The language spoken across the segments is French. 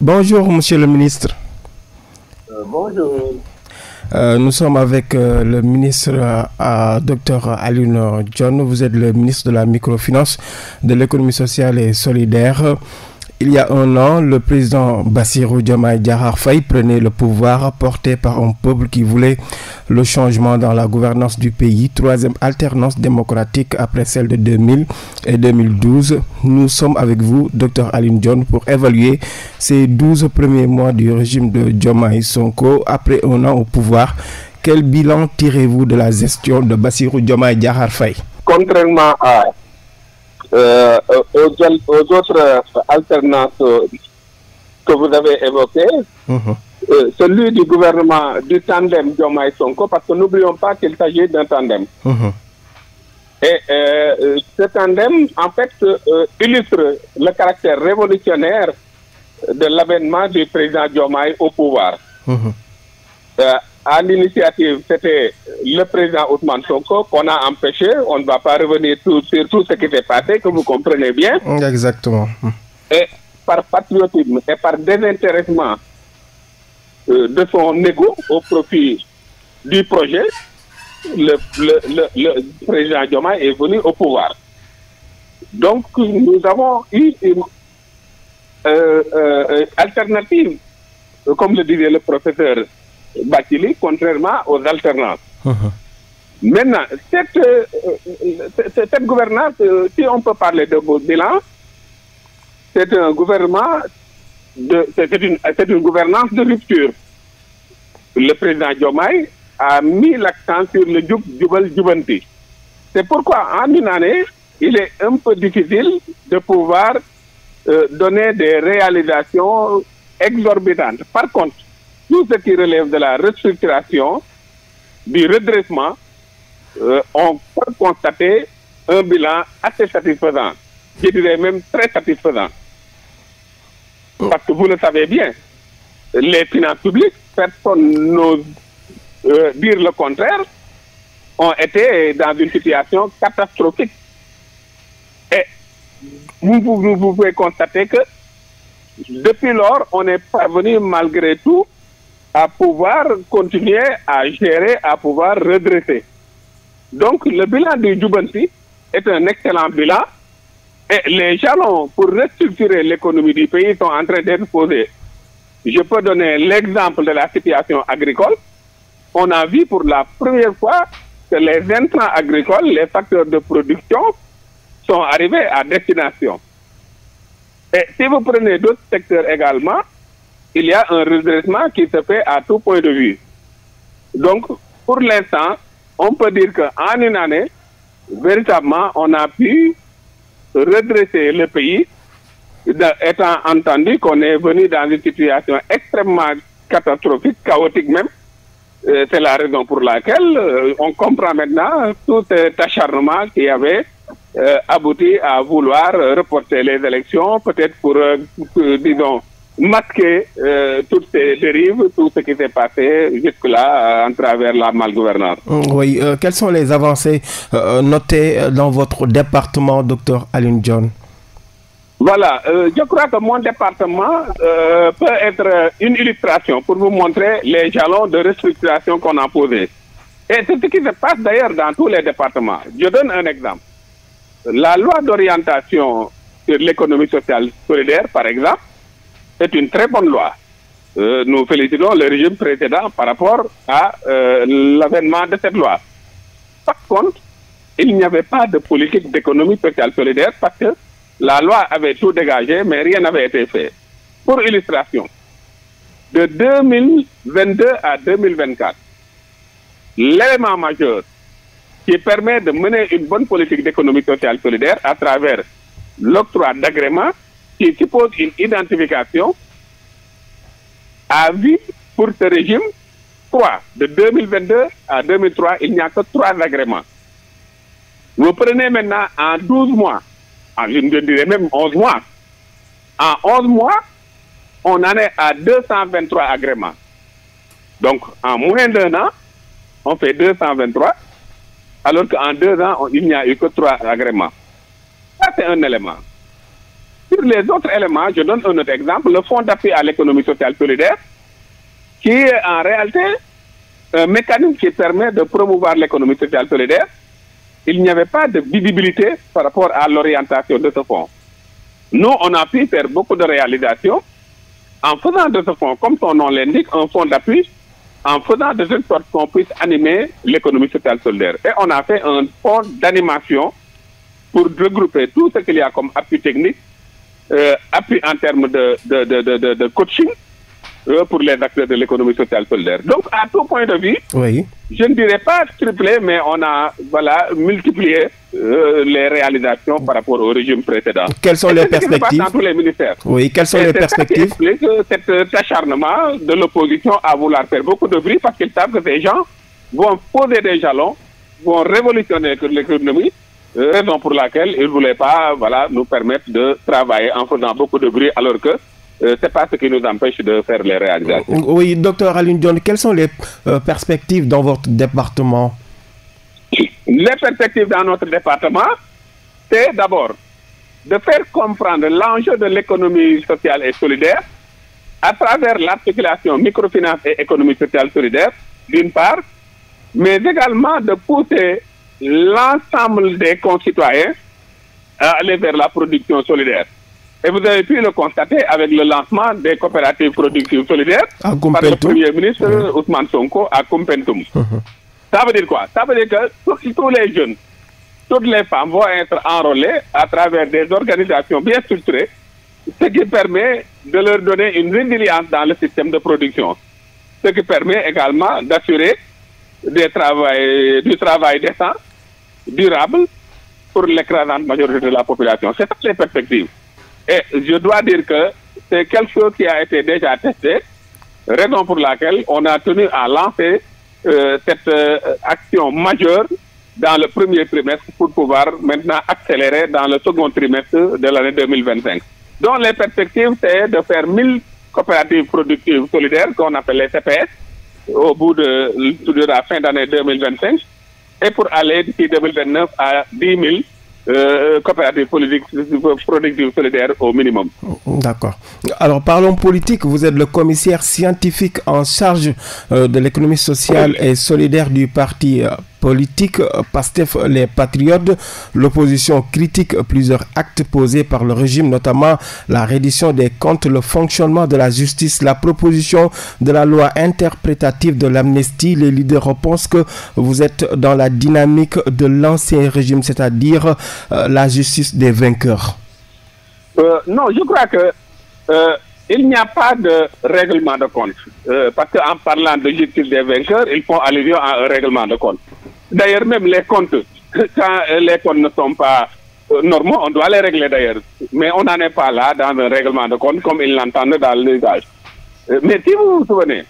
Bonjour, monsieur le ministre. Bonjour. Nous sommes avec le ministre Dr Alioune Dione. Vous êtes le ministre de la microfinance, de l'économie sociale et solidaire. Il y a un an, le président Bassirou Diomaye Diakhar Faye prenait le pouvoir porté par un peuple qui voulait le changement dans la gouvernance du pays. Troisième alternance démocratique après celle de 2000 et 2012. Nous sommes avec vous, Dr Alioune Dione, pour évaluer ces 12 premiers mois du régime de Diomaye Sonko. Après un an au pouvoir, quel bilan tirez-vous de la gestion de Bassirou Diomaye Diakhar Faye? Contrairement aux autres alternances que vous avez évoquées, celui du gouvernement du tandem Diomaye Sonko, parce que n'oublions pas qu'il s'agit d'un tandem. Et ce tandem, en fait, illustre le caractère révolutionnaire de l'avènement du président Diomaye au pouvoir. À l'initiative, c'était le président Ousmane Sonko qu'on a empêché. On ne va pas revenir sur tout ce qui s'est passé, que vous comprenez bien. Exactement. Et par patriotisme et par désintéressement de son ego au profit du projet, le président Diomaye est venu au pouvoir. Donc, nous avons eu une alternative, comme le disait le professeur Bathily, contrairement aux alternances. Maintenant, cette gouvernance, si on peut parler de bilan, c'est un gouvernement, c'est une gouvernance de rupture. Le président Diomaye a mis l'accent sur le Jubal Jubanti. C'est pourquoi en une année, il est un peu difficile de pouvoir donner des réalisations exorbitantes. Par contre, tout ce qui relève de la restructuration, du redressement, on peut constater un bilan assez satisfaisant. Je dirais même très satisfaisant. Parce que vous le savez bien, les finances publiques, personne n'ose dire le contraire, ont été dans une situation catastrophique. Et vous pouvez constater que depuis lors, on est parvenu malgré tout à pouvoir continuer à gérer, à pouvoir redresser. Donc, le bilan du Jubanti est un excellent bilan et les jalons pour restructurer l'économie du pays sont en train d'être posés. Je peux donner l'exemple de la situation agricole. On a vu pour la première fois que les intrants agricoles, les facteurs de production, sont arrivés à destination. Et si vous prenez d'autres secteurs également, il y a un redressement qui se fait à tout point de vue. Donc, pour l'instant, on peut dire qu'en une année, véritablement, on a pu redresser le pays, étant entendu qu'on est venu dans une situation extrêmement catastrophique, chaotique même. C'est la raison pour laquelle on comprend maintenant tout cet acharnement qui avait abouti à vouloir reporter les élections, peut-être pour, disons, masquer toutes ces dérives, tout ce qui s'est passé jusque-là en travers la malgouvernance. Oui, quelles sont les avancées notées dans votre département, Dr Alioune Dione? Voilà, je crois que mon département peut être une illustration pour vous montrer les jalons de restructuration qu'on a posés. Et c'est ce qui se passe d'ailleurs dans tous les départements. Je donne un exemple. La loi d'orientation sur l'économie sociale solidaire, par exemple, c'est une très bonne loi. Nous félicitons le régime précédent par rapport à l'avènement de cette loi. Par contre, il n'y avait pas de politique d'économie sociale solidaire parce que la loi avait tout dégagé, mais rien n'avait été fait. Pour illustration, de 2022 à 2024, l'élément majeur qui permet de mener une bonne politique d'économie sociale solidaire à travers l'octroi d'agréments qui suppose une identification, a vu pour ce régime 3. De 2022 à 2003, il n'y a que 3 agréments. Vous prenez maintenant en 12 mois, je dirais même 11 mois. En 11 mois, on en est à 223 agréments. Donc, en moins d'un an, on fait 223, alors qu'en 2 ans, il n'y a eu que 3 agréments. Ça, c'est un élément. Sur sur les autres éléments, je donne un autre exemple, le fonds d'appui à l'économie sociale solidaire, qui est en réalité un mécanisme qui permet de promouvoir l'économie sociale solidaire. Il n'y avait pas de visibilité par rapport à l'orientation de ce fonds. Nous, on a pu faire beaucoup de réalisations en faisant de ce fonds, comme son nom l'indique, un fonds d'appui, en faisant de telle sorte qu'on puisse animer l'économie sociale solidaire. Et on a fait un fonds d'animation pour regrouper tout ce qu'il y a comme appui technique, appui en termes de coaching pour les acteurs de l'économie sociale solidaire. Donc, à tout point de vue, oui, je ne dirais pas triplé, mais on a multiplié les réalisations par rapport au régime précédent. Quelles sont les perspectives dans tous les ministères? Oui, quelles sont les perspectives? Ça qui explique cet acharnement de l'opposition à vouloir faire beaucoup de bruit parce qu'ils savent que ces gens vont poser des jalons, vont révolutionner l'économie, raison pour laquelle ils ne voulaient pas nous permettre de travailler en faisant beaucoup de bruit alors que ce n'est pas ce qui nous empêche de faire les réalisations. Oui, docteur Alioune Dione, quelles sont les perspectives dans votre département? Les perspectives dans notre département, c'est d'abord de faire comprendre l'enjeu de l'économie sociale et solidaire à travers l'articulation microfinance et économie sociale solidaire, d'une part, mais également de pousser l'ensemble des concitoyens à aller vers la production solidaire. Et vous avez pu le constater avec le lancement des coopératives productives solidaires par le Premier ministre Ousmane Sonko à Koumpentoum. Ça veut dire quoi? Ça veut dire que tous les jeunes, toutes les femmes vont être enrôlées à travers des organisations bien structurées, ce qui permet de leur donner une résilience dans le système de production. Ce qui permet également d'assurer du travail décent, durable, pour l'écrasante majorité de la population. C'est ça les perspectives. Et je dois dire que c'est quelque chose qui a été déjà testé, raison pour laquelle on a tenu à lancer cette action majeure dans le premier trimestre pour pouvoir maintenant accélérer dans le second trimestre de l'année 2025. Donc les perspectives, c'est de faire 1000 coopératives productives solidaires, qu'on appelle les CPS, au bout de la fin d'année 2025, et pour aller d'ici 2029 à 10 000 coopératives productives solidaires au minimum. D'accord. Alors parlons politique. Vous êtes le commissaire scientifique en charge de l'économie sociale et solidaire du parti politique PASTEF les Patriotes. L'opposition critique plusieurs actes posés par le régime, notamment la reddition des comptes, le fonctionnement de la justice, la proposition de la loi interprétative de l'amnistie. Les leaders pensent que vous êtes dans la dynamique de l'ancien régime, c'est-à-dire la justice des vainqueurs. Non, je crois que il n'y a pas de règlement de compte. Parce qu'en parlant de justice des vainqueurs, ils font allusion à un règlement de compte. D'ailleurs, même les comptes, quand les comptes ne sont pas normaux, on doit les régler d'ailleurs. Mais on n'en est pas là dans un règlement de compte comme ils l'entendent dans l'usage. Mais si vous vous souvenez,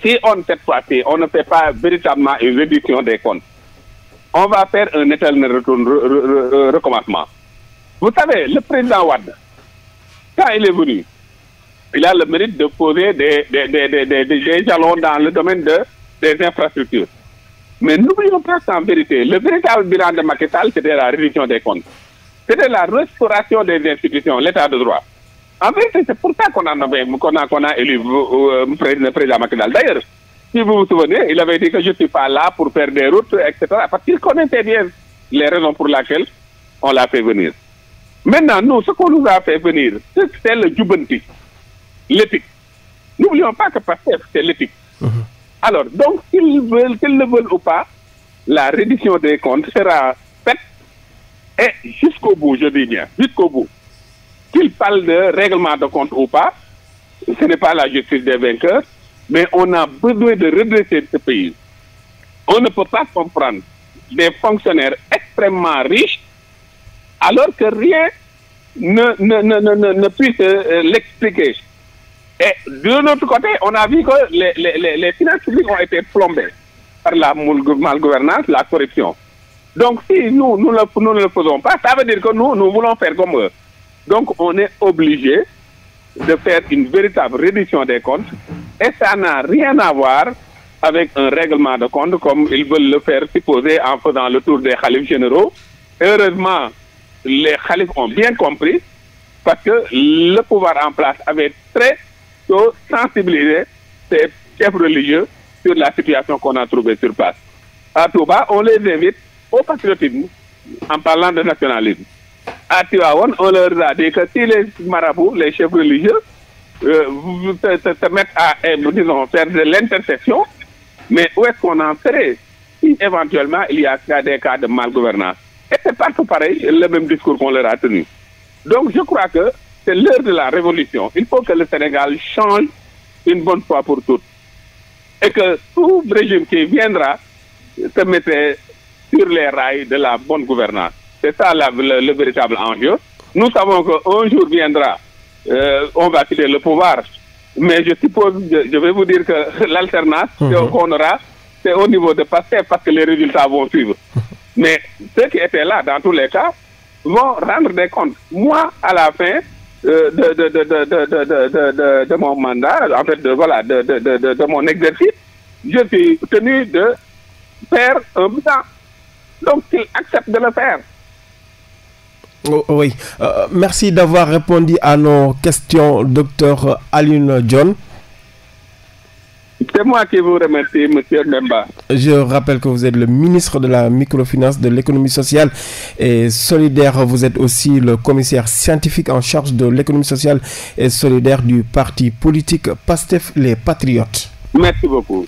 si cette fois-ci, on ne fait pas véritablement une réduction des comptes, on va faire un éternel recommencement. Vous savez, le président Wade, quand il est venu, il a le mérite de poser des jalons dans le domaine des infrastructures. Mais n'oublions pas qu'en vérité, le véritable bilan de Macky Sall, c'était la réduction des comptes. C'était la restauration des institutions, l'état de droit. En vérité, c'est pour ça qu'on a élu le président Macky Sall. D'ailleurs, si vous vous souvenez, il avait dit que je ne suis pas là pour faire des routes, etc. Parce qu'il connaissait bien les raisons pour lesquelles on l'a fait venir. Maintenant, nous, ce qu'on nous a fait venir, c'est le jubanti, l'éthique. N'oublions pas que PASTEF, c'est l'éthique. Alors, donc, qu'ils le veulent ou pas, la reddition des comptes sera faite et jusqu'au bout, je dis bien, jusqu'au bout. Qu'ils parlent de règlement de compte ou pas, ce n'est pas la justice des vainqueurs, mais on a besoin de redresser ce pays. On ne peut pas comprendre des fonctionnaires extrêmement riches alors que rien ne puisse l'expliquer. Et de l'autre côté, on a vu que les finances publiques ont été plombées par la malgouvernance, la corruption. Donc si nous ne le faisons pas, ça veut dire que nous voulons faire comme eux. Donc on est obligé de faire une véritable réduction des comptes et ça n'a rien à voir avec un règlement de compte comme ils veulent le faire supposer en faisant le tour des khalifes généraux. Heureusement, les khalifes ont bien compris parce que le pouvoir en place avait très tôt sensibilisé ces chefs religieux sur la situation qu'on a trouvée sur place. À Touba, on les invite au patriotisme en parlant de nationalisme. À Tivaouane, on leur a dit que si les marabouts, les chefs religieux, se mettent à, disons, faire de l'intercession, mais où est-ce qu'on en serait si éventuellement il y a des cas de malgouvernance? Et c'est partout pareil, le même discours qu'on leur a tenu. Donc je crois que c'est l'heure de la révolution. Il faut que le Sénégal change une bonne fois pour toutes. Et que tout régime qui viendra se mette sur les rails de la bonne gouvernance. C'est ça le véritable enjeu. Nous savons qu'un jour viendra, on va quitter le pouvoir. Mais je suppose, je vais vous dire que l'alternance qu'on aura, c'est au niveau de PASTEF parce que les résultats vont suivre. Mais ceux qui étaient là, dans tous les cas, vont rendre des comptes. Moi, à la fin de mon mandat, en fait, de mon exercice, je suis tenu de faire un bilan. Donc, qu'ils acceptent de le faire. Oh, oui. Merci d'avoir répondu à nos questions, Dr Alioune Dione. C'est moi qui vous remercie, M. Mbemba. Je rappelle que vous êtes le ministre de la microfinance, de l'économie sociale et solidaire. Vous êtes aussi le commissaire scientifique en charge de l'économie sociale et solidaire du parti politique PASTEF Les Patriotes. Merci beaucoup.